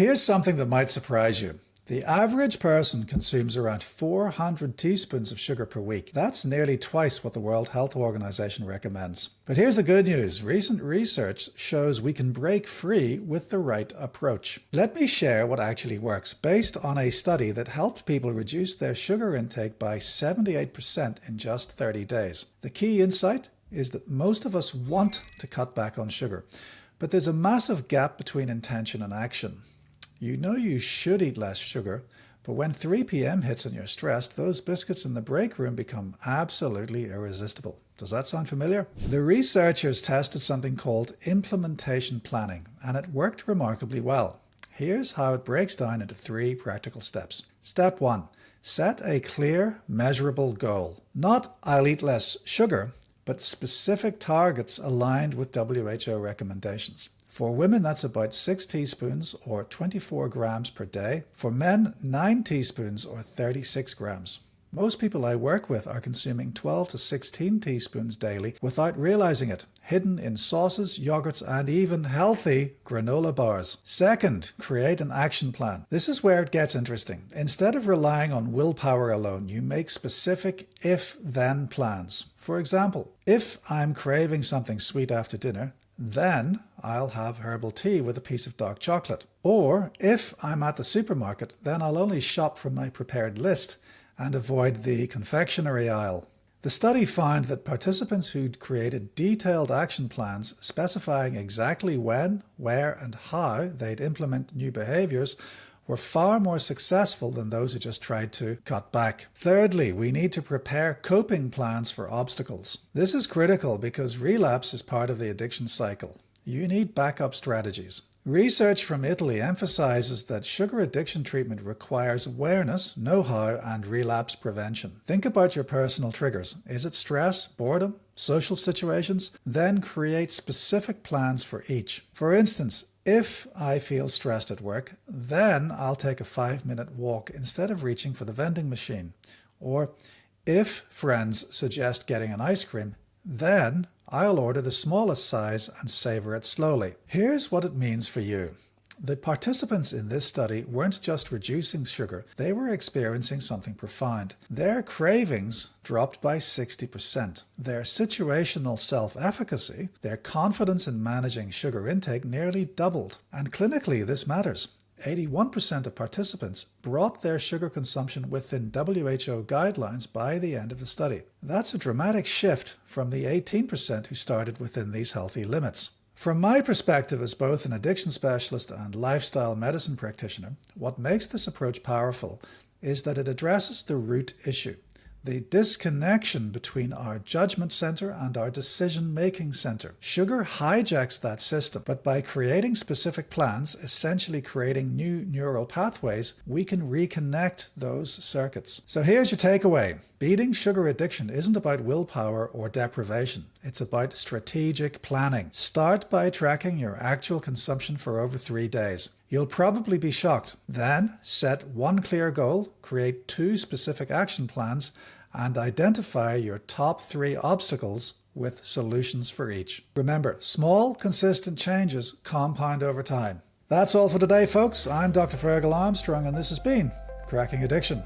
Here's something that might surprise you. The average person consumes around 400 teaspoons of sugar per week. That's nearly twice what the World Health Organization recommends. But here's the good news. Recent research shows we can break free with the right approach. Let me share what actually works based on a study that helped people reduce their sugar intake by 78% in just 30 days. The key insight is that most of us want to cut back on sugar, but there's a massive gap between intention and action. You know you should eat less sugar, but when 3 p.m. hits and you're stressed, those biscuits in the break room become absolutely irresistible. Does that sound familiar? The researchers tested something called implementation planning, and it worked remarkably well. Here's how it breaks down into 3 practical steps. Step 1. Set a clear, measurable goal. Not I'll eat less sugar, but specific targets aligned with WHO recommendations. For women, that's about 6 teaspoons or 24 grams per day. For men, 9 teaspoons or 36 grams. Most people I work with are consuming 12 to 16 teaspoons daily without realizing it, hidden in sauces, yogurts, and even healthy granola bars. Second, create an action plan. This is where it gets interesting. Instead of relying on willpower alone, you make specific if-then plans. For example, if I'm craving something sweet after dinner, then I'll have herbal tea with a piece of dark chocolate. Or if I'm at the supermarket, then I'll only shop from my prepared list and avoid the confectionery aisle. The study found that participants who'd created detailed action plans specifying exactly when, where, and how they'd implement new behaviors were far more successful than those who just tried to cut back. Thirdly, we need to prepare coping plans for obstacles. This is critical because relapse is part of the addiction cycle. You need backup strategies. Research from Italy emphasizes that sugar addiction treatment requires awareness, know-how, and relapse prevention. Think about your personal triggers. Is it stress, boredom, social situations? Then create specific plans for each. For instance, if I feel stressed at work, then I'll take a 5-minute walk instead of reaching for the vending machine. Or if friends suggest getting an ice cream, then I'll order the smallest size and savor it slowly. Here's what it means for you. The participants in this study weren't just reducing sugar, they were experiencing something profound. Their cravings dropped by 60%. Their situational self-efficacy, their confidence in managing sugar intake nearly doubled. And clinically, this matters. 81% of participants brought their sugar consumption within WHO guidelines by the end of the study. That's a dramatic shift from the 18% who started within these healthy limits. From my perspective as both an addiction specialist and lifestyle medicine practitioner, what makes this approach powerful is that it addresses the root issue, the disconnection between our judgment center and our decision-making center. Sugar hijacks that system, but by creating specific plans, essentially creating new neural pathways, we can reconnect those circuits. So here's your takeaway. Beating sugar addiction isn't about willpower or deprivation. It's about strategic planning. Start by tracking your actual consumption for over 3 days. You'll probably be shocked. Then set one clear goal, create 2 specific action plans, and identify your top 3 obstacles with solutions for each. Remember, small, consistent changes compound over time. That's all for today, folks. I'm Dr. Fergal Armstrong, and this has been Cracking Addiction.